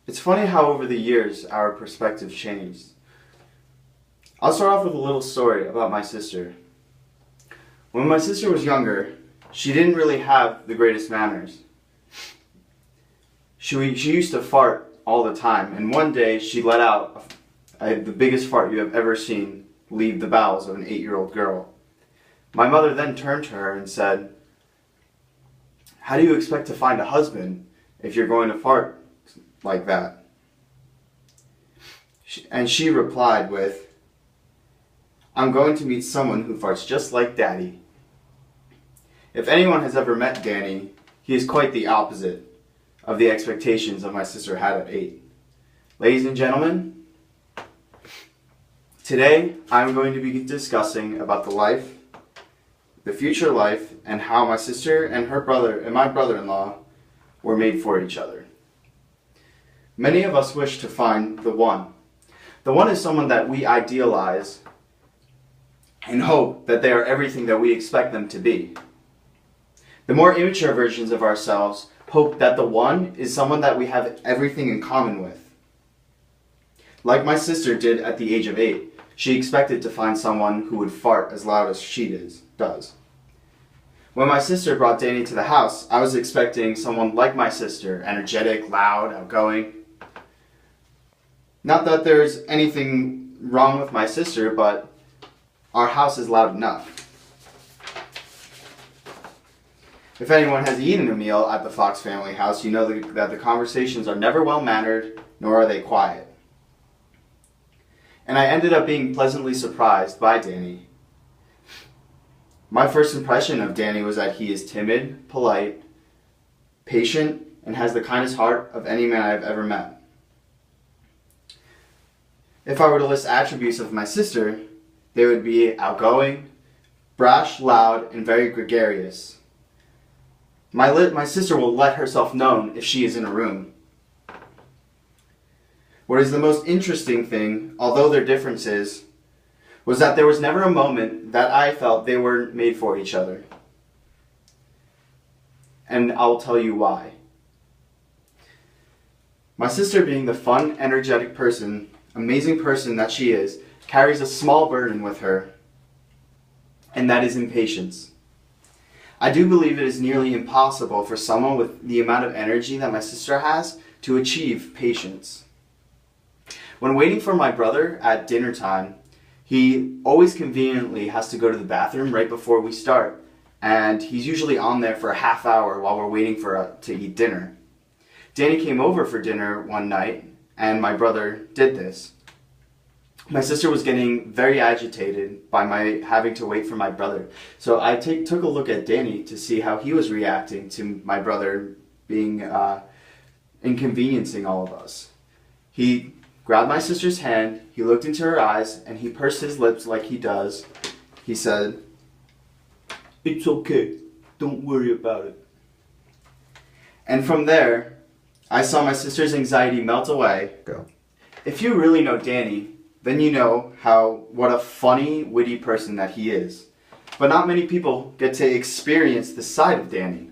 It's funny how over the years our perspective changed. I'll start off with a little story about my sister. When my sister was younger, she didn't really have the greatest manners. She used to fart all the time, and one day she let out the biggest fart you have ever seen leave the bowels of an 8-year-old girl. My mother then turned to her and said, "How do you expect to find a husband if you're going to fart like that?" And she replied with, "I'm going to meet someone who farts just like Daddy." If anyone has ever met Danny, he is quite the opposite of the expectations that my sister had at 8. Ladies and gentlemen, today I'm going to be discussing about the future life, and how my sister and her brother and my brother-in-law were made for each other. Many of us wish to find the one. The one is someone that we idealize and hope that they are everything that we expect them to be. The more immature versions of ourselves hope that the one is someone that we have everything in common with. Like my sister did at the age of 8, she expected to find someone who would fart as loud as she does. When my sister brought Danny to the house, I was expecting someone like my sister, energetic, loud, outgoing. Not that there's anything wrong with my sister, but our house is loud enough. If anyone has eaten a meal at the Fox family house, you know that the conversations are never well-mannered, nor are they quiet. And I ended up being pleasantly surprised by Danny. My first impression of Danny was that he is timid, polite, patient, and has the kindest heart of any man I've ever met. If I were to list attributes of my sister, they would be outgoing, brash, loud, and very gregarious. My sister will let herself known if she is in a room. What is the most interesting thing, although their differences, was that there was never a moment that I felt they were made for each other. And I'll tell you why. My sister, being the fun, energetic person, amazing person that she is, carries a small burden with her, and that is impatience. I do believe it is nearly impossible for someone with the amount of energy that my sister has to achieve patience. When waiting for my brother at dinner time, he always conveniently has to go to the bathroom right before we start, and he's usually on there for a half hour while we're waiting to eat dinner. Danny came over for dinner one night, and my brother did this. My sister was getting very agitated by my having to wait for my brother, so I took a look at Danny to see how he was reacting to my brother being inconveniencing all of us. He grabbed my sister's hand, he looked into her eyes, and he pursed his lips like he does. He said, "It's okay, don't worry about it." And from there, I saw my sister's anxiety melt away. Go. If you really know Danny, then you know what a funny, witty person that he is. But not many people get to experience this side of Danny.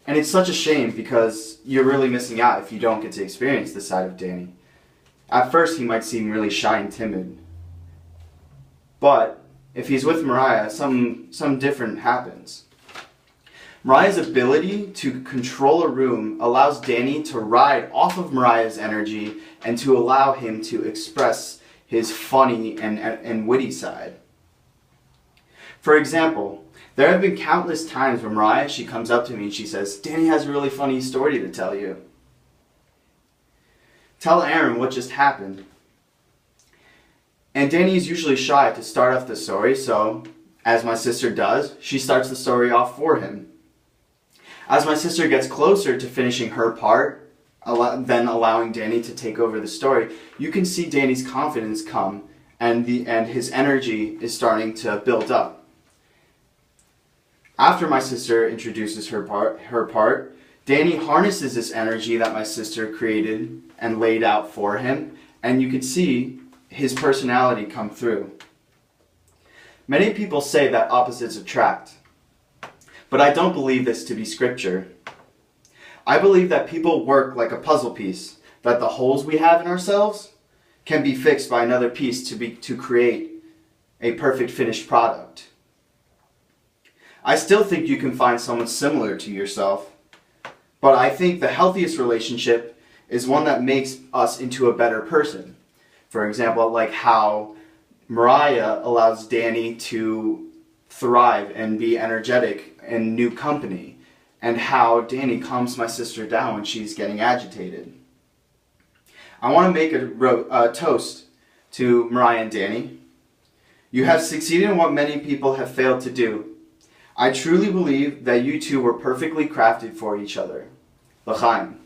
And it's such a shame, because you're really missing out if you don't get to experience this side of Danny. At first, he might seem really shy and timid. But if he's with Mariah, some different happens. Mariah's ability to control a room allows Danny to ride off of Mariah's energy and to allow him to express his funny and witty side. For example, there have been countless times where Mariah, she comes up to me and she says, "Danny has a really funny story to tell you." Tell Aaron what just happened. And Danny is usually shy to start off the story, so as my sister does, she starts the story off for him. As my sister gets closer to finishing her part, then allowing Danny to take over the story, you can see Danny's confidence come, and his energy is starting to build up. After my sister introduces her part, Danny harnesses this energy that my sister created and laid out for him, and you can see his personality come through. Many people say that opposites attract, but I don't believe this to be scripture. I believe that people work like a puzzle piece, that the holes we have in ourselves can be fixed by another piece to create a perfect finished product. I still think you can find someone similar to yourself, but I think the healthiest relationship is one that makes us into a better person. For example, like how Mariah allows Danny to thrive and be energetic in new company, and how Danny calms my sister down when she's getting agitated. I want to make a toast to Mariah and Danny. You have succeeded in what many people have failed to do. I truly believe that you two were perfectly crafted for each other. L'chaim.